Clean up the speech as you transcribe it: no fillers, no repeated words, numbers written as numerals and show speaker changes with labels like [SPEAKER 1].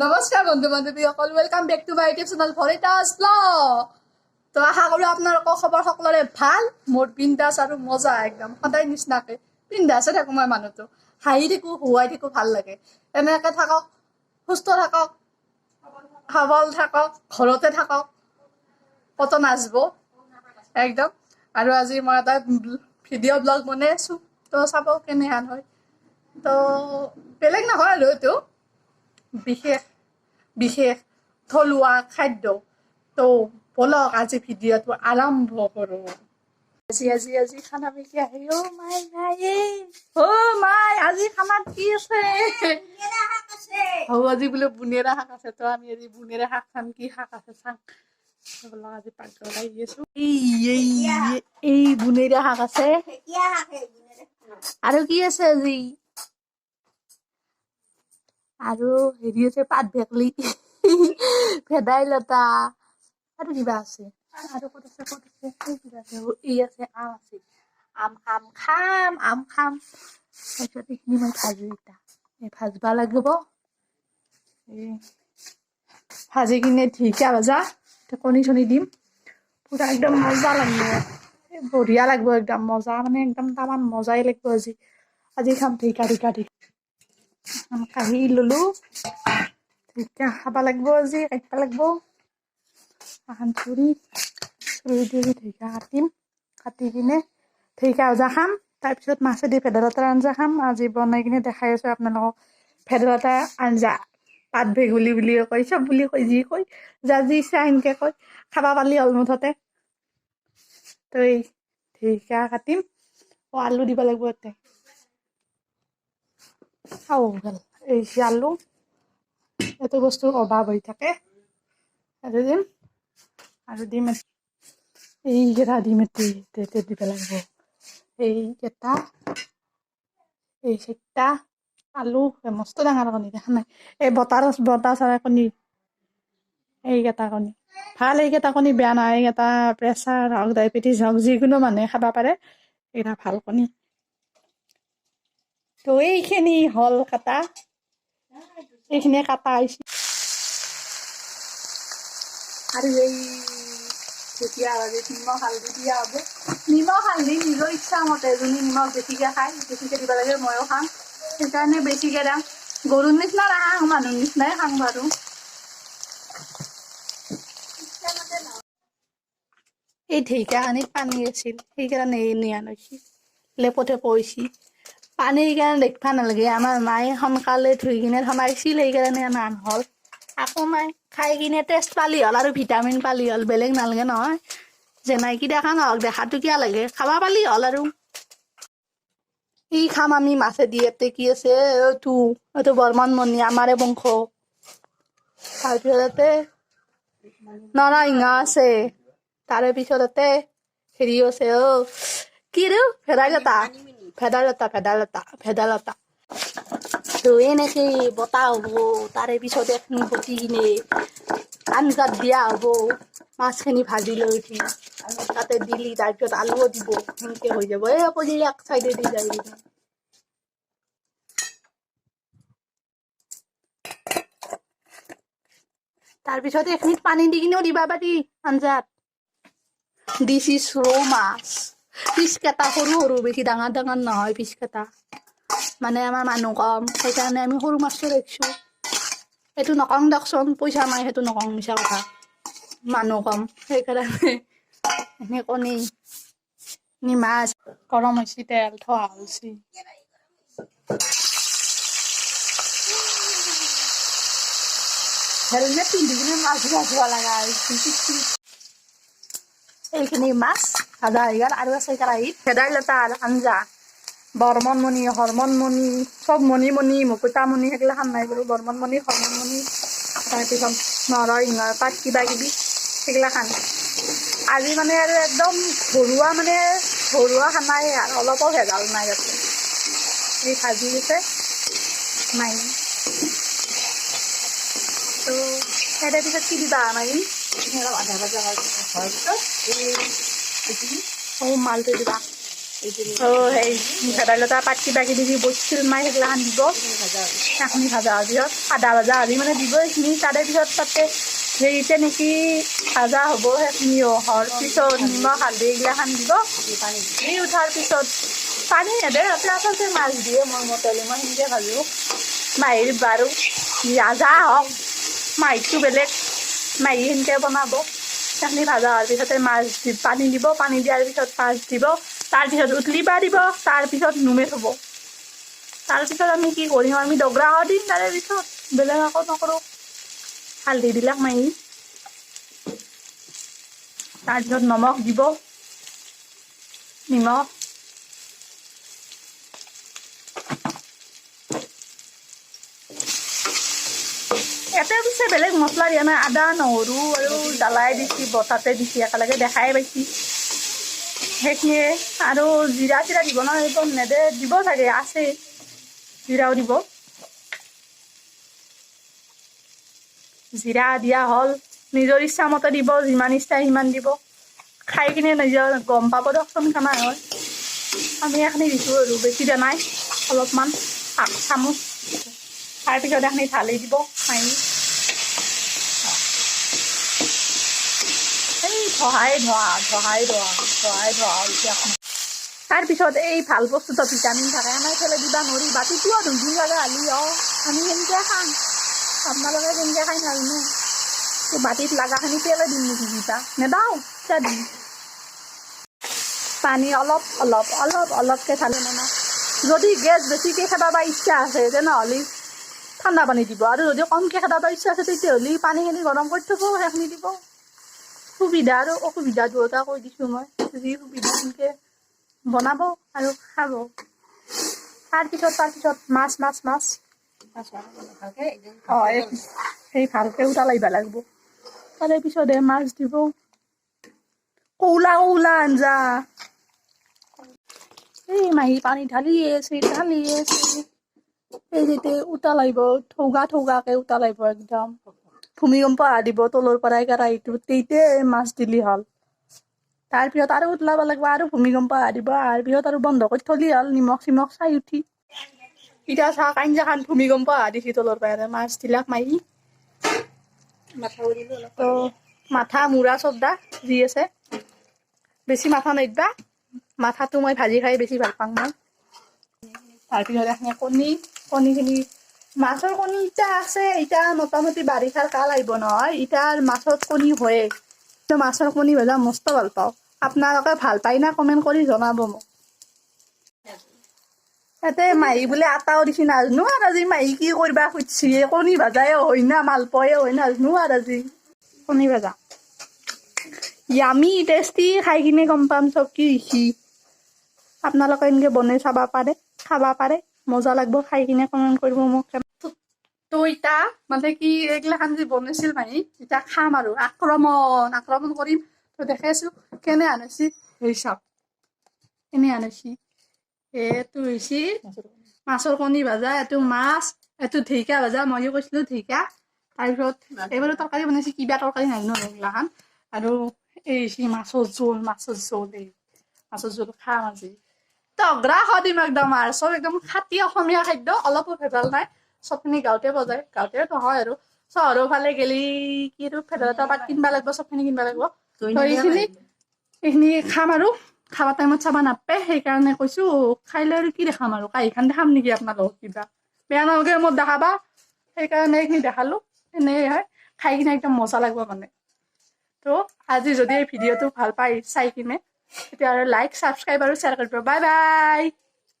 [SPEAKER 1] নমস্কাৰ বন্ধু বান্ধৱীসকল, welcome back to my YouTube channel ভৰিতাছ ব্লগ। তো আশা কৰোঁ আপোনালোকৰ খবৰ সকলোৰে ভাল। মোৰ বিন্দাছ আৰু মজা একদম সদায় নিচিনাকৈ বিন্দাছে থাকোঁ। মই মানুহটো হাঁহি থাকোঁ, হুৱাই থাকোঁ, ভাল লাগে। এনেকৈ থাকক, সুস্থ থাকক, সবল থাকক, ঘৰতে থাকক, ক'তো নাযাব একদম। আৰু আজি মই এটা ভিডিঅ' ব্লগ বনাই আছোঁ, তো চাব কেনেহেন হয়। তো বেলেগ নহয় আৰু এইটো বিশেষ থলুৱা খাদ্য। তো বলক আজি ভিডিঅ'টো আৰম্ভ কৰোঁ। আজি খানা কি আহে? মাই আজি খানাত কি আছে? আজি বোলে বুনেৰা শাক আছে। তো আমি আজি বুনেৰা শাক খাম। কি শাক আছে চাম। বলক আজি পাকঘৰত আহি আছো। এই বুনেৰা শাক আছে আৰু কি আছে আজি? আৰু হেৰি আছে পাত ভেকলি, ভেদাইলতা আৰু কিবা আছে। আৰু ক'ত আছে কিবা আছে, এই আছে আম আছে। আম খাম। তাৰপিছত এইখিনি মই ভাজো, এতিয়া ভাজবা লাগিব। ভাজি কিনে ঢেকীয়া ভাজা, কণী চণী দিম। পুৰা একদম মজা লাগিব, বঢ়িয়া লাগিব একদম মজা, মানে একদম তামান মজাই লাগিব। আজি খাম ঢেকীয়া কাঢ়ি ললো। ঢেকীয়া খাব লাগিব, আজি কাটিব লাগিব। এখন চুৰি দি ঢেকীয়া কাটি কিনে ঢেকীয়া ভজা খাম। তাৰপিছত মাছেদি ভেদাইলতাৰ আঞ্জা খাম। আজি বনাই কিনে দেখাই আছো আপোনালোকক। ভেদাইলতাৰ আঞ্জা, পাত ভেগুলি বুলিও কয়, চব বুলি কয়, যি কয় যি ইচ্ছা সেনেকে কয়। খাবা পালি হ'ল মুঠতে। তো এই ঢেকীয়া কাটিম, আলু দিব লাগিব ইয়াতে। এই আলু, এইটো বস্তুৰ অভাৱ হৈ থাকে। আৰু দিম এইকেইটা দিম, দিব লাগিব। এইকেইটা, এই 4টা আলু, মস্ত ডাঙৰ কণী দেখা নাই? এই বতাহ চৰা কণী, এইকেইটা কণী ভাল। এইকেইটা কণী বেয়া নহয়। এইকেইটা প্ৰেছাৰ হওক, ডায়েবেটিছ হওক, যিকোনো মানুহে খাব পাৰে। এইকেইটা ভাল কণী। তো এইখিনি হ'ল কাটা, এইখিনি কাটা হৈছে। আৰু এই ঢেকীয়া ভাজিত নিমখ হালধি দিয়া হ'ব। নিমখ হালধি নিজৰ ইচ্ছা মতে, যোনে নিমখ বেছিকৈ খায় বেছিকৈ দিব লাগে। ময়ো খাম, সেইকাৰণে বেছিকৈ দাম। গৰুৰ নিচিনা নাখাওঁ, মানুহৰ নিচিনাই খাওঁ বাৰু। এই ঢেকীয়াখিনিত পানী আছিল, সেইকাৰণে নিয়া নাছিল, লেপতে কৈছি। পানী সেইকাৰণে দেখিব নালাগে। আমাৰ মায়ে সোনকালে ধুই কিনে থনাইছিল, সেইকাৰণে নান হ'ল। আকৌ মাই খাই কিনে টেষ্ট পালি হ'ল আৰু ভিটামিন পালি হ'ল, বেলেগ নালাগে নহয়। যেনাইকি দেখা নহওক, দেখাটো কিয় লাগে, খাবা পালি হ'ল আৰু। ই খাম আমি মাছেদি। ইয়াতে কি আছে? এইটো বৰ্মনমণি, আমাৰে বংশ। তাৰপিছতে নৰসিংহ আছে। তাৰে পিছতে হেৰি আছে, কি ৰে? ভেদাইলতা। তো এনেকে বতা হ'ব। তাৰে পিছত এখিনি বতি কিনে আঞ্জাত দিয়া হ'ব। মাছখিনি ভাজি লৈ উঠি তাতে দিলি, তাৰপিছত আলুও দিব, সেনেকে হৈ যাব। এই পলি এক চাইডে দি যায়। তাৰপিছত এইখিনিত পানী দি কিনেও দিবা পাৰি আঞ্জাত। দিছ ইজ ৰৌ মাছ। পিচ কেইটা সৰু সৰু, বেছি ডাঙৰ নহয় পিচ কেইটা। মানে আমাৰ মানুহ কম, সেইকাৰণে আমি সৰু মাছটো ৰাখিছোঁ। সেইটো নকওঁ দিয়কচোন, পইচা নাই সেইটো নকওঁ, মিছা কথা। মানুহ কম সেইকাৰণে। এনে কণী, মাছ গৰম হৈছে, তেল থোৱা হৈছে। হেলমেট পিন্ধি কিনে মাছ ভাজিব লগা হৈছে। এইখিনি মাছ ভাজা হৈ গ'ল। আৰু আছে কেৰাহীত ভেদাইলতাৰ আঞ্জা। বৰ্মনমণি, হৰমনমণি, চব মণি, মুকুতামণি সেইগিলাখান নাই বাৰু। বৰ্মনমণি, হৰমনমণি, তাৰপিছত নৰসিংহৰ পাত, কিবা কিবি সেইগিলাখান। আজি মানে আৰু একদম ঘৰুৱা খানাই আৰু, অলপো ভেজাল নাই ইয়াতে। এই ভাজি আছে নাই। তো তাৰে পিছত কি দিবা মাৰি? আধা ভাজা হোৱাৰ পিছত মালটো দিবা। সেই ভেদাইলতা পাত কিবা কিবি যি বইছিল মাই সেইগিলাখান দিব সেইখিনি ভাজা পিছত আদা ভাজা হ'লে মানে দিব এইখিনি তাৰে পিছত তাতে হেৰিতে নেকি ভাজা হ'ব সেইখিনিও হোৱাৰ পিছত নিমখ হালধি এইগিলাখান দিব দি উঠাৰ পিছত পানী নেদে তাতে আচলতে মাছ দিয়ে মোৰ মতেদি মই সেনেকৈ ভাজোঁ মাহীৰ বাৰু যা হওক মাহীটো বেলেগ মাহী সেনেকৈ বনাব সেইখিনি ভাজা হোৱাৰ পিছতে মাছ পানী দিব পানী দিয়াৰ পিছত মাছ দিব তাৰপিছত উতলিবা দিব তাৰপিছত নুমে থ'ব তাৰপিছত আমি কি কৰিম আমি দগৰা দিম তাৰে পিছত বেলেগ আকৌ নকৰোঁ হালধি বিলাক মাৰি তাৰপিছত নিমখ দিব নিমখ ইয়াতে পিছে বেলেগ মছলা দিয়া নাই আদা নহৰু আৰু জ্বালাই দিছি বতাতে দিছি একেলগে দেখাই পাইছি সেইখিনিয়ে আৰু জিৰা চিৰা দিব নহয় সেইটো নেদে দিব চাগে আছে জিৰাও দিব জিৰা দিয়া হ'ল নিজৰ ইচ্ছা মতে দিব যিমান ইচ্ছা সিমান দিব খাই কিনে নিজৰ গম পাব দিয়কচোন কেনে হয় আমি এইখিনি দিছোঁ আৰু বেছি দিয়া নাই অলপমান আগ চামুচ তাৰপিছত এইখিনি ঢালি দিব মাৰি এই ধোৱাই ধোৱা এতিয়া তাৰপিছত এই ভাল বস্তুটো ভিটামিন থাকে আমাৰ ফেলে দিবা নোৱাৰি বাতিটোও ধুই লাগে আলি আমি সেনেকৈ খাম আপোনালোকে কেনেকৈ খাই নাজানো বাতিত লগাখিনি পেলাই দিম নেকি কিবা নেদাওঁ এতিয়া দিম পানী অলপকৈ ঢালি মানে যদি গেছ বেছিকৈ খাব বা ইচ্ছা আছে তেনেহ'লে ঠাণ্ডা পানী দিব আৰু যদি কমকৈ খাব বা ইচ্ছা আছে তেতিয়াহ'লে পানীখিনি গৰম কৰি থ'ব সেইখিনি দিব সুবিধা আৰু অসুবিধা দুয়োটা কৈ দিছোঁ মই যি সুবিধা সেনেকৈ বনাব আৰু খাব তাৰপিছত মাছ সেই ভালকৈ উতলাইব লাগিব তাৰে পিছতহে মাছ দিব কৌলা আঞ্জা এই মাহী পানী ঢালি আছে এই যেতিয়া উতলাইব ঠৌগাকৈ উতলাইব একদম ভূমিকম্প দিব তলৰ পৰাই কেৰাহীটো তেতিয়াই মাছ দিলি হ'ল তাৰপিছত আৰু উতলাব লাগিব আৰু ভূমিকম্প দিব তাৰপিছত আৰু বন্ধ কৰি থলি হ'ল নিমখ চিমখ চাই উঠি এতিয়া চাওক আঞ্জাখান ভূমিকম্প দিছি তলৰ পৰাই মাছ দিলাক মাৰি তো মাথা মূৰা চব্দা যি আছে বেছি মাথা নাইবা মাথাটো মই ভাজি খাই বেছি ভাল পাওঁ মই তাৰপিছত এখিনি কণীখিনি মাছৰ কণী এতিয়া আছে এতিয়া মোটামুটি বাৰিষাৰ কাল আহিব নহয় এতিয়া মাছত কণী হয়ে মাছৰ কণী ভজা মস্ত ভাল পাওঁ আপোনালোকে ভাল পায় না কমেণ্ট কৰি জনাব মোক ইয়াতে মাহী বোলে আটাও দিছি নাজানো আৰু আজি মাহী কি কৰিবা খুজিছি কণী ভাজাই হয় না মালপোৱাই হয় নাজানো আৰু আজি কণী ভাজা ইয়ামি টেষ্টি খাই কিনে গম পাম চব কি দিছি আপোনালোকে এনেকৈ বনাই খাব পাৰে মজা লাগিব খাই কিনে কমেণ্ট কৰিব মোক তো এতিয়া মানে কি এইগিলাখান যে বনাইছিল মাহী এতিয়া খাম আৰু আক্ৰমণ কৰিম তো দেখাইছোঁ কেনে আনিছি সেই চাওক কেনে আনিছি এইটো হৈছে মাছৰ কণী ভাজা এইটো মাছ এইটো ঢেকীয়া ভাজা ময়ো কৈছিলোঁ ঢেকীয়া তাৰপিছত এইবাৰো তৰকাৰী বনাইছে কিবা তৰকাৰী নাজানো এইগিলাখান আৰু এই হৈছে মাছৰ জোল এই মাছৰ জোল খাম আজি তগৰা দিম একদম আৰু চব একদম খাটি অসমীয়া খাদ্য অলপো ভেজাল নাই চবখিনি গাঁৱতে বজায় গাঁৱতে নহয় আৰু চহৰৰ ফালে গেলি কি আৰু ভেদাইলতা পাত কিনিব লাগিব চবখিনি কিনিব লাগিব এইখিনি খাম আৰু খাবা টাইমত চাবা নাপায় সেইকাৰণে কৈছোঁ খাইলে আৰু কি দেখাম আৰু কাঁহীখন দেখাম নেকি আপোনালোকক কিবা বেয়া নালাগে মোক দেখাবা সেইকাৰণে এইখিনি দেখালোঁ এনেই হয় খাই কিনে একদম মজা লাগিব মানে তো আজি যদি এই ভিডিঅ'টো ভাল পাই চাই কিনে তেতিয়াহ'লে লাইক ছাবস্ক্ৰাইব আৰু শ্বেয়াৰ কৰিব বাই